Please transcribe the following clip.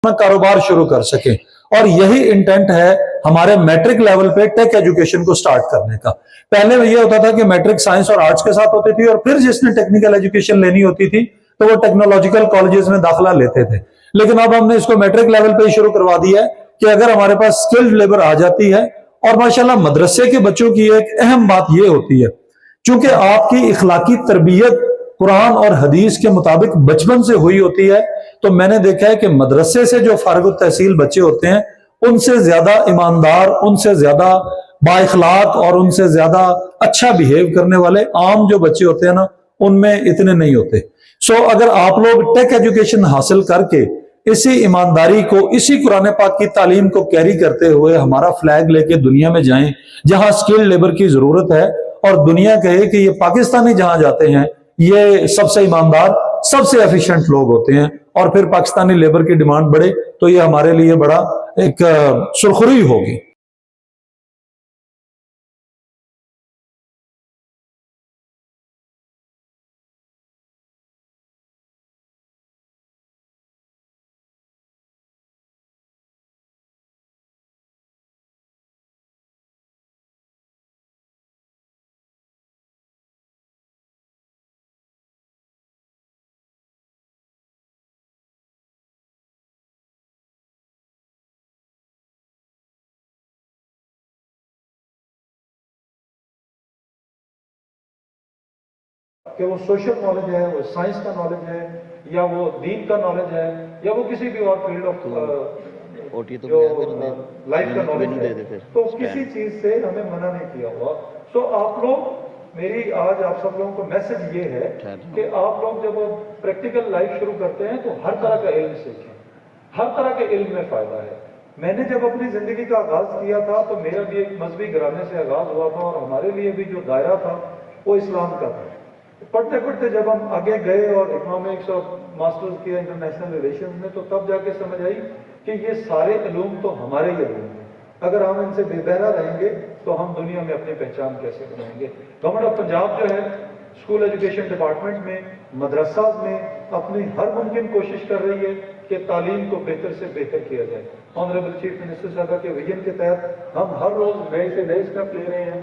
کاروبار شروع کر سکیں. اور یہی انٹینٹ ہے ہمارے میٹرک لیول پہ ٹیک ایجوکیشن کو سٹارٹ کرنے کا. پہلے یہ ہوتا تھا کہ میٹرک سائنس اور آرٹس کے ساتھ ہوتی تھی، اور پھر جس نے ٹیکنیکل ایجوکیشن لینی ہوتی تھی تو وہ ٹیکنالوجیکل کالجز میں داخلہ لیتے تھے. لیکن اب ہم نے اس کو میٹرک لیول پہ ہی شروع کروا دیا ہے کہ اگر ہمارے پاس اسکلڈ لیبر آ جاتی ہے. اور ماشاءاللہ مدرسے کے بچوں کی ایک اہم بات یہ ہوتی ہے، چونکہ آپ کی اخلاقی تربیت قرآن اور حدیث کے مطابق بچپن سے ہوئی ہوتی ہے، تو میں نے دیکھا ہے کہ مدرسے سے جو فارغ التحصیل بچے ہوتے ہیں ان سے زیادہ ایماندار، ان سے زیادہ با اخلاق اور ان سے زیادہ اچھا بیہیو کرنے والے عام جو بچے ہوتے ہیں نا، ان میں اتنے نہیں ہوتے. اگر آپ لوگ ٹیک ایجوکیشن حاصل کر کے اسی ایمانداری کو، اسی قرآن پاک کی تعلیم کو کیری کرتے ہوئے ہمارا فلیگ لے کے دنیا میں جائیں جہاں اسکل لیبر کی ضرورت ہے، اور دنیا کہے کہ یہ پاکستانی جہاں جاتے ہیں یہ سب سے ایماندار، سب سے ایفیشنٹ لوگ ہوتے ہیں، اور پھر پاکستانی لیبر کی ڈیمانڈ بڑھے، تو یہ ہمارے لیے بڑا ایک سرخروئی ہوگی. کہ وہ سوشل نالج ہے، وہ سائنس کا نالج ہے، یا وہ دین کا نالج ہے، یا وہ کسی بھی اور فیلڈ آف جو لائف کا نالج ہے، تو کسی چیز سے ہمیں منع نہیں کیا ہوا. آپ لوگ، میری آج آپ سب لوگوں کو میسج یہ ہے کہ آپ لوگ جب پریکٹیکل لائف شروع کرتے ہیں تو ہر طرح کا علم سیکھیں. ہر طرح کے علم میں فائدہ ہے. میں نے جب اپنی زندگی کا آغاز کیا تھا تو میرا بھی ایک مذہبی گھرانے سے آغاز ہوا تھا، اور ہمارے لیے بھی جو دائرہ تھا وہ اسلام کا تھا. پڑھتے پڑھتے جب ہم آگے گئے اور اکنامکس اور ماسٹرز کیا انٹرنیشنل ریلیشنز میں، تو تب جا کے سمجھ آئی کہ یہ سارے علوم تو ہمارے ہی علوم ہیں. اگر ہم ان سے بے بہرا رہیں گے تو ہم دنیا میں اپنی پہچان کیسے بنائیں گے. گورنمنٹ آف پنجاب جو ہے اسکول ایجوکیشن ڈپارٹمنٹ میں، مدرسہ میں اپنی ہر ممکن کوشش کر رہی ہے کہ تعلیم کو بہتر سے بہتر کیا جائے. آنریبل چیف منسٹر صاحبہ کے ویژن کے تحت ہم ہر روز نئے سے نئے اسٹیپ لے رہے ہیں.